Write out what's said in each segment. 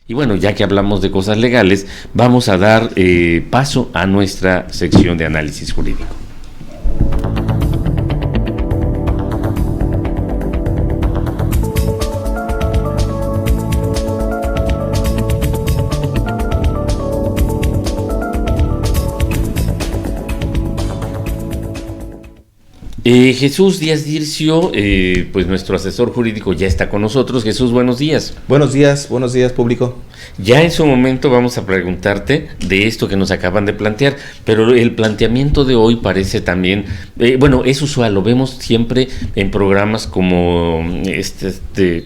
Y bueno, ya que hablamos de cosas legales, vamos a dar paso a nuestra sección de análisis jurídico. Jesús Díaz Dircio, pues nuestro asesor jurídico ya está con nosotros. Jesús, buenos días. Buenos días, público. Ya en su momento vamos a preguntarte de esto que nos acaban de plantear, pero el planteamiento de hoy parece también, bueno, es usual, lo vemos siempre en programas como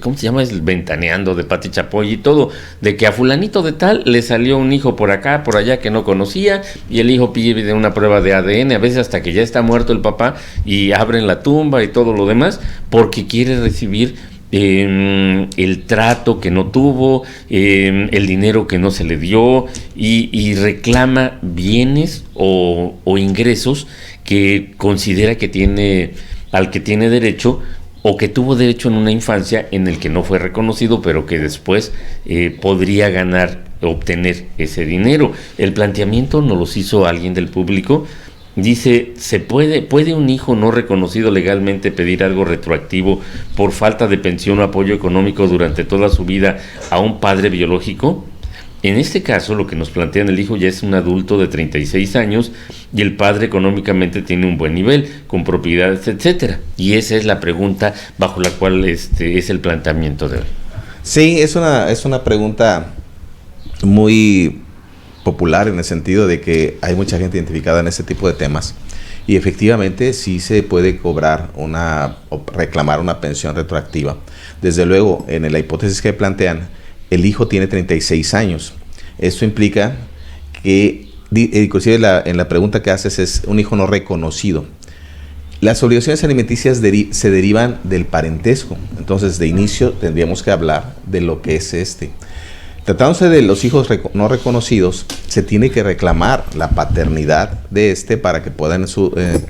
¿cómo se llama? El Ventaneando de Pati Chapoy y todo, de que a fulanito de tal le salió un hijo por acá, por allá que no conocía, y el hijo pide una prueba de ADN, a veces hasta que ya está muerto el papá, y abren la tumba y todo lo demás, porque quiere recibir el trato que no tuvo, el dinero que no se le dio, y reclama bienes o ingresos que considera que tiene, al que tiene derecho, o que tuvo derecho en una infancia en el que no fue reconocido, pero que después podría ganar, obtener ese dinero. El planteamiento nos los hizo alguien del público. Dice, ¿puede un hijo no reconocido legalmente pedir algo retroactivo por falta de pensión o apoyo económico durante toda su vida a un padre biológico? En este caso, lo que nos plantean, el hijo ya es un adulto de 36 años y el padre económicamente tiene un buen nivel, con propiedades, etcétera. Y esa es la pregunta bajo la cual es el planteamiento de hoy. Sí, es una pregunta muy popular en el sentido de que hay mucha gente identificada en este tipo de temas y efectivamente sí se puede cobrar o reclamar una pensión retroactiva. Desde luego, en la hipótesis que plantean, el hijo tiene 36 años. Esto implica que, inclusive en la pregunta que haces, es un hijo no reconocido. Las obligaciones alimenticias se derivan del parentesco. Entonces, de inicio tendríamos que hablar de lo que es Tratándose de los hijos no reconocidos, se tiene que reclamar la paternidad de para que puedan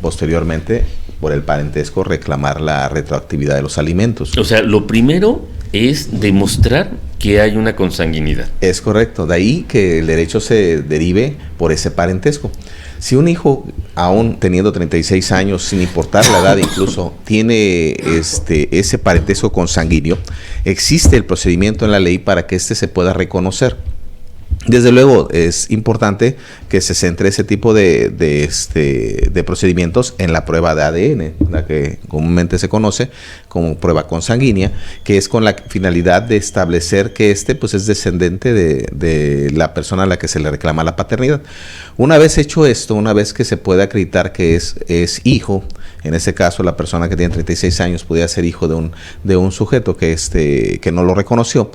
posteriormente, por el parentesco, reclamar la retroactividad de los alimentos. O sea, lo primero es demostrar que hay una consanguinidad. Es correcto, de ahí que el derecho se derive por ese parentesco. Si un hijo, aún teniendo 36 años, sin importar la edad incluso, tiene ese parentesco consanguíneo, existe el procedimiento en la ley para que se pueda reconocer. Desde luego es importante que se centre ese tipo de procedimientos en la prueba de ADN, la que comúnmente se conoce como prueba consanguínea, que es con la finalidad de establecer que pues es descendente de la persona a la que se le reclama la paternidad. Una vez hecho esto, una vez que se puede acreditar que es hijo, en ese caso la persona que tiene 36 años podría ser hijo de un sujeto que no lo reconoció.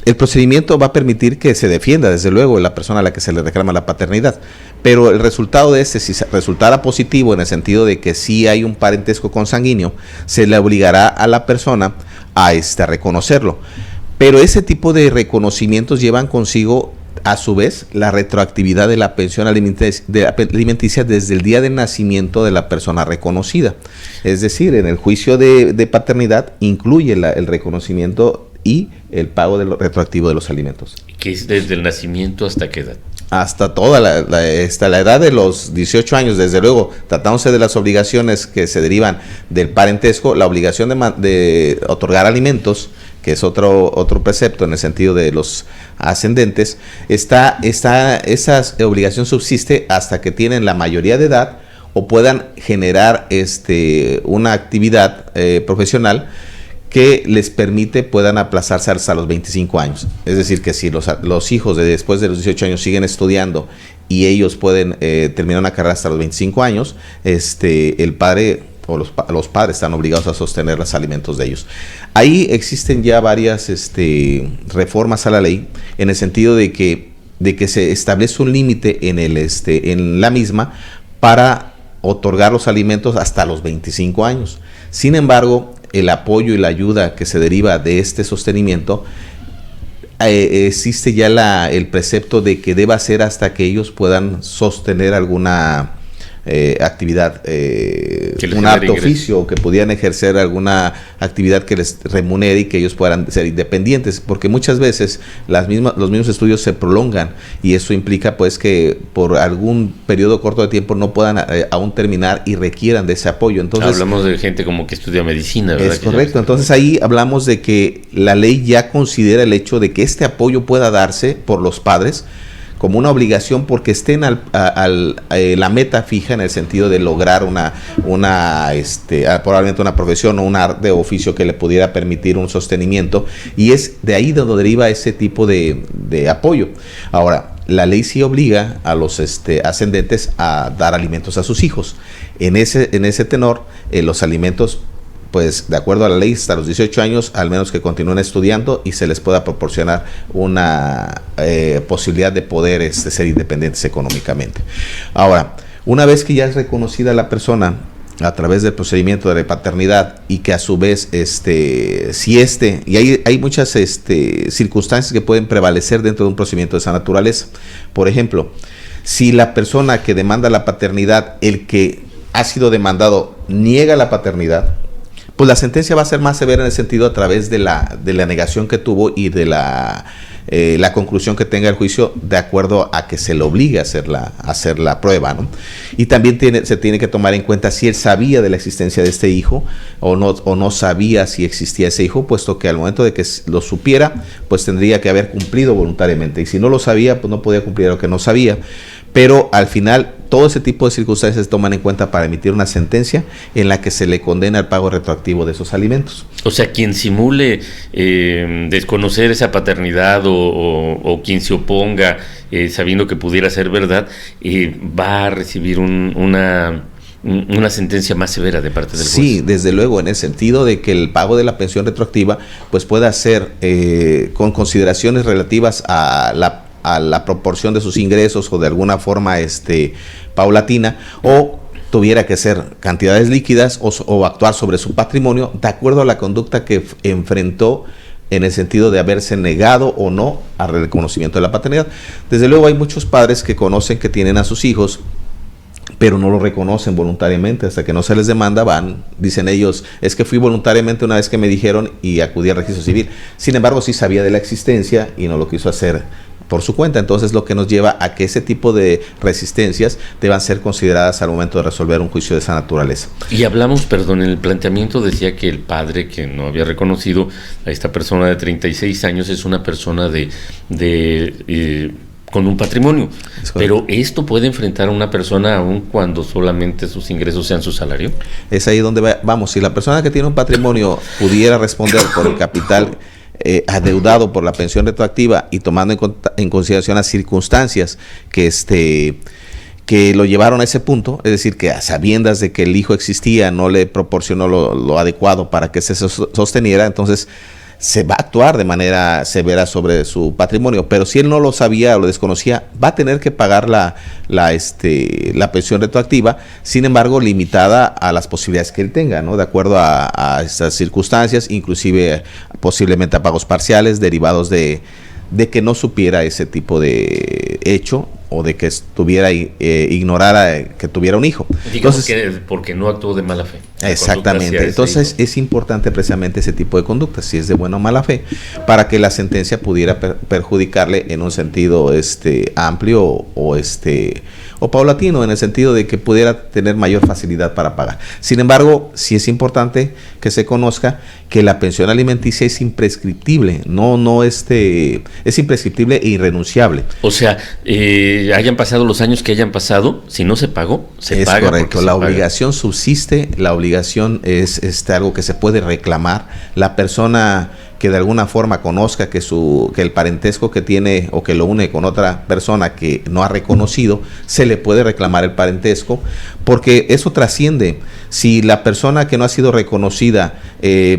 El procedimiento va a permitir que se defienda, desde luego, la persona a la que se le reclama la paternidad. Pero el resultado de si resultara positivo, en el sentido de que sí hay un parentesco consanguíneo, se le obligará a la persona a reconocerlo. Pero ese tipo de reconocimientos llevan consigo, a su vez, la retroactividad de la pensión alimenticia desde el día de nacimiento de la persona reconocida. Es decir, en el juicio de paternidad incluye el reconocimiento y el pago retroactivo de los alimentos. ¿Que es desde el nacimiento hasta qué edad? Hasta toda la edad de los 18 años, desde luego, tratándose de las obligaciones que se derivan del parentesco, la obligación de otorgar alimentos, que es otro precepto en el sentido de los ascendentes, esa obligación subsiste hasta que tienen la mayoría de edad o puedan generar una actividad profesional que les puedan aplazarse hasta los 25 años. Es decir, que si los hijos después de los 18 años siguen estudiando y ellos pueden terminar una carrera hasta los 25 años, el padre o los padres están obligados a sostener los alimentos de ellos. Ahí existen ya varias reformas a la ley, en el sentido de que se establece un límite en la misma para otorgar los alimentos hasta los 25 años. Sin embargo, el apoyo y la ayuda que se deriva de sostenimiento, existe ya el precepto de que deba ser hasta que ellos puedan sostener alguna actividad, un arte oficio, que pudieran ejercer alguna actividad que les remunere y que ellos puedan ser independientes, porque muchas veces los mismos estudios se prolongan y eso implica pues que por algún periodo corto de tiempo no puedan aún terminar y requieran de ese apoyo. Entonces, hablamos de gente como que estudia medicina, ¿verdad? Es correcto. Entonces ahí hablamos de que la ley ya considera el hecho de que este apoyo pueda darse por los padres como una obligación porque estén la meta fija en el sentido de lograr probablemente una profesión o un arte de oficio que le pudiera permitir un sostenimiento, y es de ahí donde deriva ese tipo de apoyo. Ahora, la ley sí obliga a los ascendentes a dar alimentos a sus hijos. En ese tenor, los alimentos, pues de acuerdo a la ley, hasta los 18 años, al menos que continúen estudiando y se les pueda proporcionar una posibilidad de poder ser independientes económicamente. Ahora, una vez que ya es reconocida la persona a través del procedimiento de paternidad y que a su vez, y hay muchas circunstancias que pueden prevalecer dentro de un procedimiento de esa naturaleza. Por ejemplo, si la persona que demanda la paternidad, el que ha sido demandado, niega la paternidad, pues la sentencia va a ser más severa en el sentido a través de la negación que tuvo y de la conclusión que tenga el juicio de acuerdo a que se le obliga a hacer la prueba, ¿no? Y también se tiene que tomar en cuenta si él sabía de la existencia de este hijo o no sabía si existía ese hijo, puesto que al momento de que lo supiera, pues tendría que haber cumplido voluntariamente, y si no lo sabía, pues no podía cumplir lo que no sabía. Pero al final todo ese tipo de circunstancias se toman en cuenta para emitir una sentencia en la que se le condena el pago retroactivo de esos alimentos. O sea, quien simule desconocer esa paternidad o quien se oponga sabiendo que pudiera ser verdad, va a recibir una sentencia más severa de parte del juez. Sí, desde luego, en el sentido de que el pago de la pensión retroactiva pues pueda ser con consideraciones relativas a la proporción de sus ingresos o de alguna forma paulatina, o tuviera que ser cantidades líquidas o actuar sobre su patrimonio de acuerdo a la conducta que enfrentó en el sentido de haberse negado o no al reconocimiento de la paternidad. Desde luego hay muchos padres que conocen que tienen a sus hijos, pero no lo reconocen voluntariamente hasta que no se les demanda, dicen ellos, es que fui voluntariamente una vez que me dijeron y acudí al registro civil. Sin embargo, sí sabía de la existencia y no lo quiso hacer por su cuenta. Entonces, lo que nos lleva a que ese tipo de resistencias deban ser consideradas al momento de resolver un juicio de esa naturaleza. Y hablamos, en el planteamiento decía que el padre que no había reconocido a esta persona de 36 años es una persona con un patrimonio, pero esto puede enfrentar a una persona aun cuando solamente sus ingresos sean su salario. Es ahí donde vamos. Si la persona que tiene un patrimonio pudiera responder por el capital adeudado por la pensión retroactiva y tomando en consideración las circunstancias que lo llevaron a ese punto, es decir, que a sabiendas de que el hijo existía no le proporcionó lo adecuado para que se sosteniera, entonces se va a actuar de manera severa sobre su patrimonio. Pero si él no lo sabía o lo desconocía, va a tener que pagar la pensión retroactiva, sin embargo limitada a las posibilidades que él tenga, ¿no? De acuerdo a estas circunstancias, inclusive posiblemente a pagos parciales derivados de que no supiera ese tipo de hecho o de que ignorara que tuviera un hijo. Digamos que porque no actuó de mala fe. Exactamente. Entonces es importante precisamente ese tipo de conducta, si es de buena o mala fe, para que la sentencia pudiera perjudicarle en un sentido amplio o paulatino, en el sentido de que pudiera tener mayor facilidad para pagar. Sin embargo, sí es importante que se conozca que la pensión alimenticia es imprescriptible, es imprescriptible e irrenunciable. O sea, hayan pasado los años que hayan pasado, si no se pagó, se paga. Es correcto, la obligación subsiste, la obligación es algo que se puede reclamar. La persona que de alguna forma conozca que el parentesco que tiene o que lo une con otra persona que no ha reconocido, se le puede reclamar el parentesco, porque eso trasciende. Si la persona que no ha sido reconocida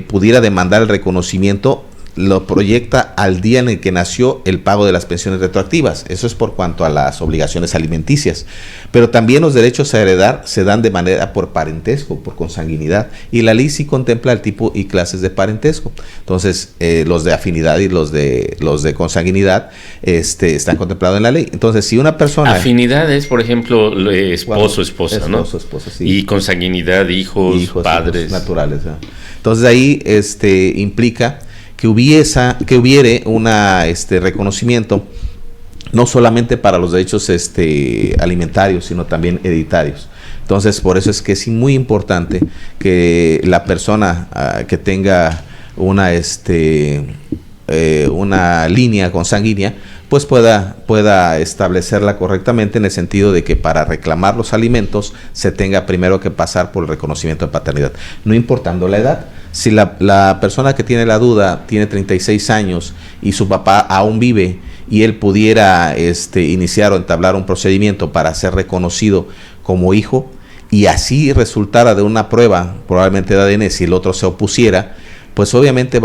pudiera demandar el reconocimiento, lo proyecta al día en el que nació el pago de las pensiones retroactivas. Eso es por cuanto a las obligaciones alimenticias. Pero también los derechos a heredar se dan de manera por parentesco, por consanguinidad. Y la ley sí contempla el tipo y clases de parentesco. Entonces, los de afinidad y los de consanguinidad están contemplados en la ley. Entonces, si una persona... Afinidad es, por ejemplo, esposo, esposa, ¿no? Esposa, sí. Y consanguinidad, hijos padres. Hijos naturales, ¿no? Entonces, ahí implica que hubiere una reconocimiento no solamente para los derechos alimentarios, sino también hereditarios. Entonces, por eso es que es muy importante que la persona que tenga una línea consanguínea, pues pueda establecerla correctamente, en el sentido de que para reclamar los alimentos se tenga primero que pasar por el reconocimiento de paternidad, no importando la edad. Si la persona que tiene la duda tiene 36 años y su papá aún vive, y él pudiera iniciar o entablar un procedimiento para ser reconocido como hijo, y así resultara de una prueba, probablemente de ADN, si el otro se opusiera, pues obviamente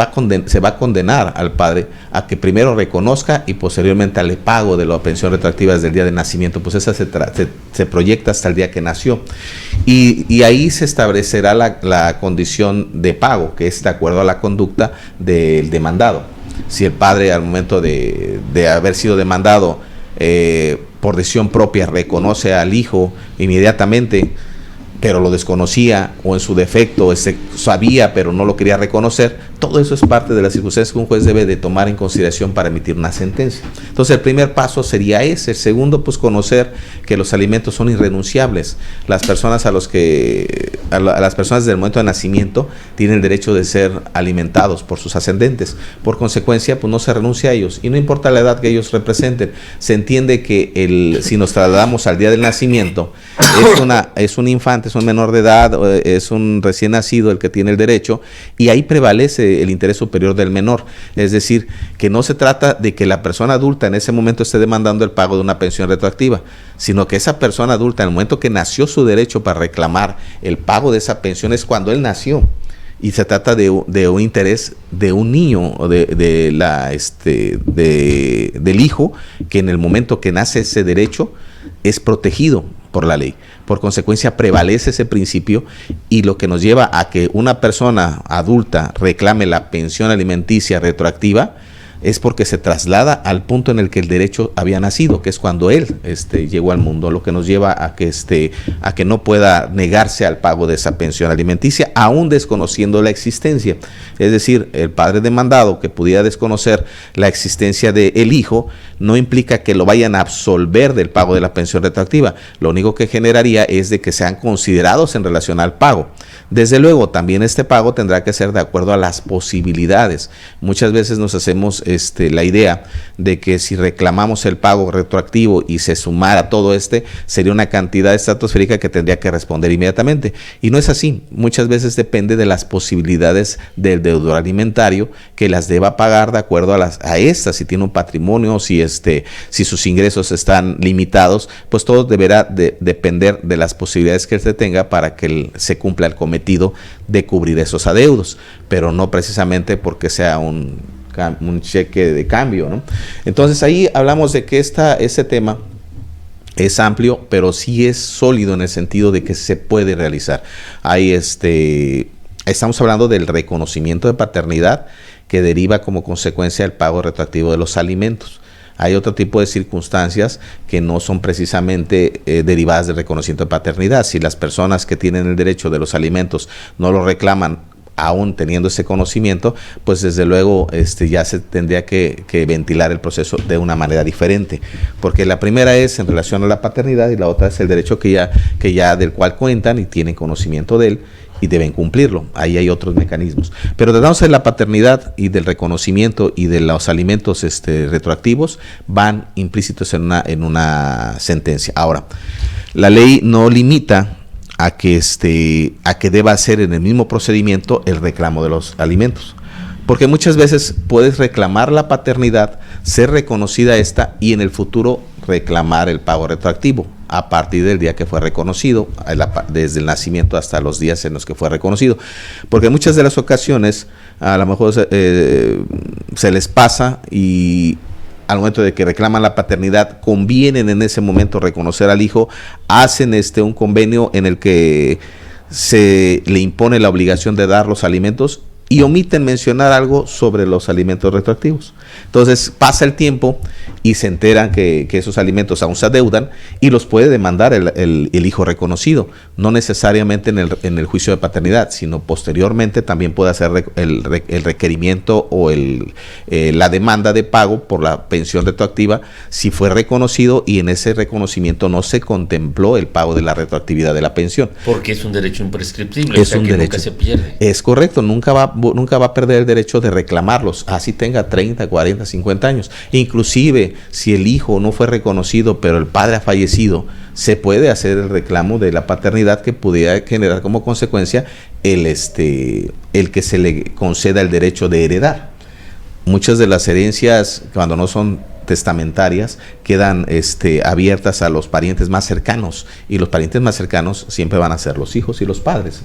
se va a condenar al padre a que primero reconozca y posteriormente al pago de la pensión retroactiva desde el día de nacimiento. Pues esa se proyecta hasta el día que nació. Y ahí se establecerá la condición de pago, que es de acuerdo a la conducta del demandado. Si el padre, al momento de haber sido demandado por decisión propia, reconoce al hijo inmediatamente, pero lo desconocía, o en su defecto sabía pero no lo quería reconocer, todo eso es parte de las circunstancias que un juez debe de tomar en consideración para emitir una sentencia. Entonces el primer paso sería ese. El segundo, pues conocer que los alimentos son irrenunciables. Las personas a las personas del momento de nacimiento tienen el derecho de ser alimentados por sus ascendentes. Por consecuencia, pues no se renuncia a ellos, y no importa la edad que ellos representen. Se entiende que si nos trasladamos al día del nacimiento, es un infante, es un menor de edad, es un recién nacido el que tiene el derecho, y ahí prevalece el interés superior del menor. Es decir, que no se trata de que la persona adulta en ese momento esté demandando el pago de una pensión retroactiva, sino que esa persona adulta, en el momento que nació su derecho para reclamar el pago de esa pensión, es cuando él nació. Y se trata de un interés de un niño, o del hijo, que en el momento que nace ese derecho es protegido por la ley. Por consecuencia, prevalece ese principio, y lo que nos lleva a que una persona adulta reclame la pensión alimenticia retroactiva es porque se traslada al punto en el que el derecho había nacido, que es cuando él llegó al mundo, lo que nos lleva a que no pueda negarse al pago de esa pensión alimenticia, aún desconociendo la existencia. Es decir, el padre demandado que pudiera desconocer la existencia del hijo, no implica que lo vayan a absolver del pago de la pensión retroactiva. Lo único que generaría es de que sean considerados en relación al pago. Desde luego, también este pago tendrá que ser de acuerdo a las posibilidades. Muchas veces nos hacemos la idea de que si reclamamos el pago retroactivo y se sumara todo sería una cantidad estratosférica que tendría que responder inmediatamente. Y no es así. Muchas veces depende de las posibilidades del deudor alimentario, que las deba pagar de acuerdo a si tiene un patrimonio, si sus ingresos están limitados, pues todo deberá depender de las posibilidades que él tenga para que se cumpla el cometido de cubrir esos adeudos, pero no precisamente porque sea un cheque de cambio, ¿no? Entonces ahí hablamos de que ese tema es amplio, pero sí es sólido en el sentido de que se puede realizar. Ahí estamos hablando del reconocimiento de paternidad, que deriva como consecuencia del pago retroactivo de los alimentos. Hay otro tipo de circunstancias que no son precisamente derivadas del reconocimiento de paternidad. Si las personas que tienen el derecho de los alimentos no lo reclaman aún teniendo ese conocimiento, pues desde luego ya se tendría que ventilar el proceso de una manera diferente, porque la primera es en relación a la paternidad y la otra es el derecho que ya del cual cuentan y tienen conocimiento de él y deben cumplirlo. Ahí hay otros mecanismos, pero tratamos de la paternidad y del reconocimiento y de los alimentos retroactivos, van implícitos en una sentencia. Ahora, la ley no limita a que deba ser en el mismo procedimiento el reclamo de los alimentos, porque muchas veces puedes reclamar la paternidad, ser reconocida y en el futuro reclamar el pago retroactivo. a partir del día que fue reconocido, desde el nacimiento hasta los días en los que fue reconocido. Porque en muchas de las ocasiones a lo mejor se les pasa y al momento de que reclaman la paternidad, convienen en ese momento reconocer al hijo, hacen un convenio en el que se le impone la obligación de dar los alimentos y omiten mencionar algo sobre los alimentos retroactivos. Entonces pasa el tiempo y se enteran que esos alimentos aún se adeudan y los puede demandar el hijo reconocido, no necesariamente en el juicio de paternidad, sino posteriormente también puede hacer el requerimiento o la demanda de pago por la pensión retroactiva si fue reconocido y en ese reconocimiento no se contempló el pago de la retroactividad de la pensión. Porque es un derecho imprescriptible, es un derecho, nunca se pierde. Es correcto, nunca va a perder el derecho de reclamarlos, así tenga 30, 40, 50 años. Inclusive, si el hijo no fue reconocido, pero el padre ha fallecido, se puede hacer el reclamo de la paternidad que pudiera generar como consecuencia el que se le conceda el derecho de heredar. Muchas de las herencias, cuando no son testamentarias, quedan abiertas a los parientes más cercanos, y los parientes más cercanos siempre van a ser los hijos y los padres.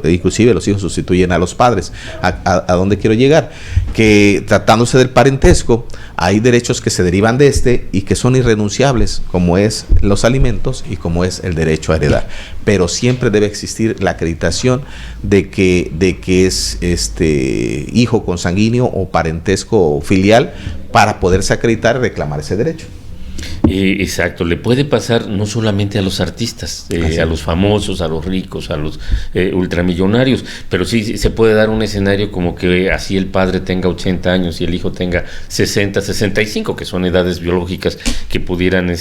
Inclusive los hijos sustituyen a los padres. ¿A dónde quiero llegar? Que tratándose del parentesco, hay derechos que se derivan de y que son irrenunciables, como es los alimentos y como es el derecho a heredar. Pero siempre debe existir la acreditación de que es hijo consanguíneo o parentesco filial para poderse acreditar y reclamar ese derecho. Exacto, le puede pasar no solamente a los artistas, a los famosos, a los ricos, a los ultramillonarios, pero sí se puede dar un escenario como que así el padre tenga 80 años y el hijo tenga 60, 65, que son edades biológicas que pudieran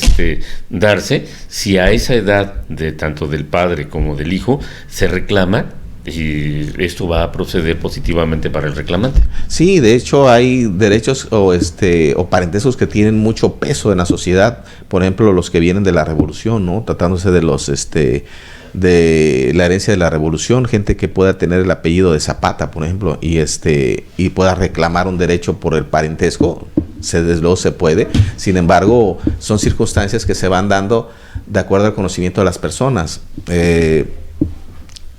darse. Si a esa edad, tanto del padre como del hijo, se reclama, y esto va a proceder positivamente para el reclamante. Sí, de hecho hay derechos o parentescos que tienen mucho peso en la sociedad, por ejemplo los que vienen de la revolución, ¿no? Tratándose de los de la herencia de la revolución, gente que pueda tener el apellido de Zapata, por ejemplo, y pueda reclamar un derecho por el parentesco. Desde luego se puede, sin embargo son circunstancias que se van dando de acuerdo al conocimiento de las personas.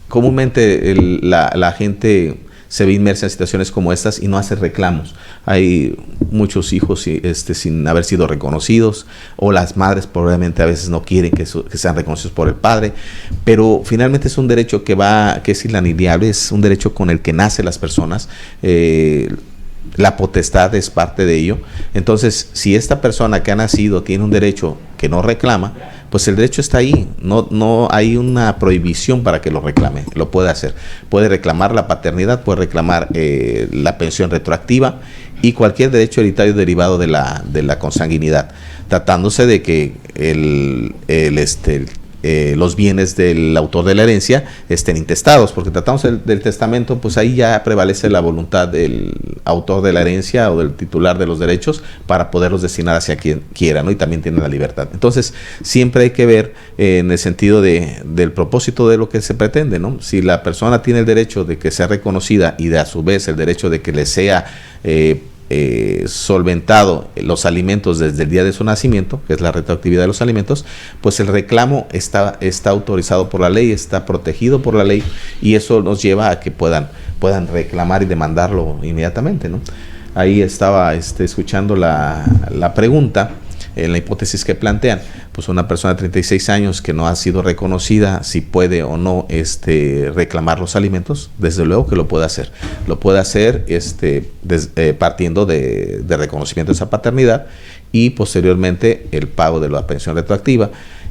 Comúnmente la gente se ve inmersa en situaciones como estas y no hace reclamos. Hay muchos hijos sin haber sido reconocidos, o las madres probablemente a veces no quieren que sean reconocidos por el padre, pero finalmente es un derecho que es inalienable, es un derecho con el que nacen las personas. La potestad es parte de ello. Entonces, si esta persona que ha nacido tiene un derecho que no reclama, pues el derecho está ahí, no hay una prohibición para que lo reclame, lo puede hacer. Puede reclamar la paternidad, puede reclamar la pensión retroactiva y cualquier derecho hereditario derivado de la consanguinidad, tratándose de que los bienes del autor de la herencia estén intestados, porque tratamos del testamento, pues ahí ya prevalece la voluntad del autor de la herencia o del titular de los derechos para poderlos destinar hacia quien quiera, ¿no? Y también tiene la libertad. Entonces, siempre hay que ver en el sentido del propósito de lo que se pretende, ¿no? Si la persona tiene el derecho de que sea reconocida y a su vez el derecho de que le sea solventado los alimentos desde el día de su nacimiento, que es la retroactividad de los alimentos, pues el reclamo está autorizado por la ley, está protegido por la ley, y eso nos lleva a que puedan reclamar y demandarlo inmediatamente, ¿no? Ahí estaba escuchando la pregunta, en la hipótesis que plantean, pues una persona de 36 años que no ha sido reconocida, si puede o no reclamar los alimentos. Desde luego que lo puede hacer. Lo puede hacer partiendo de reconocimiento de esa paternidad y posteriormente el pago de la pensión retroactiva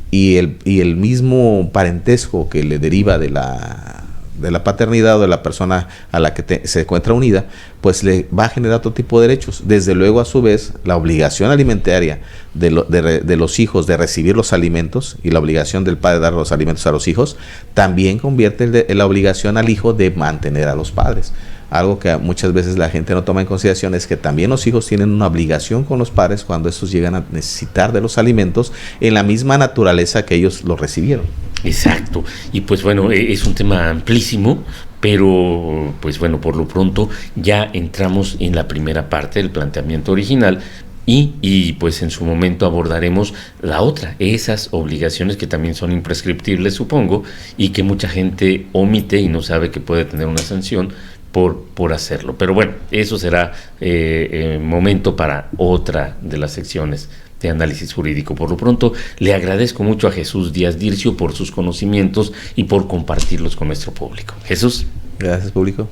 y el mismo parentesco que le deriva de la paternidad o de la persona a la que se encuentra unida, pues le va a generar otro tipo de derechos. Desde luego, a su vez, la obligación alimentaria de los hijos de recibir los alimentos y la obligación del padre de dar los alimentos a los hijos, también convierte la obligación al hijo de mantener a los padres. Algo que muchas veces la gente no toma en consideración es que también los hijos tienen una obligación con los padres cuando estos llegan a necesitar de los alimentos en la misma naturaleza que ellos los recibieron. Exacto, y pues bueno, es un tema amplísimo, pero pues bueno, por lo pronto ya entramos en la primera parte del planteamiento original, y pues en su momento abordaremos la otra, esas obligaciones que también son imprescriptibles, supongo, y que mucha gente omite y no sabe que puede tener una sanción por hacerlo. Pero bueno, eso será momento para otra de las secciones de análisis jurídico. Por lo pronto, le agradezco mucho a Jesús Díaz Dircio por sus conocimientos y por compartirlos con nuestro público. Jesús. Gracias, público.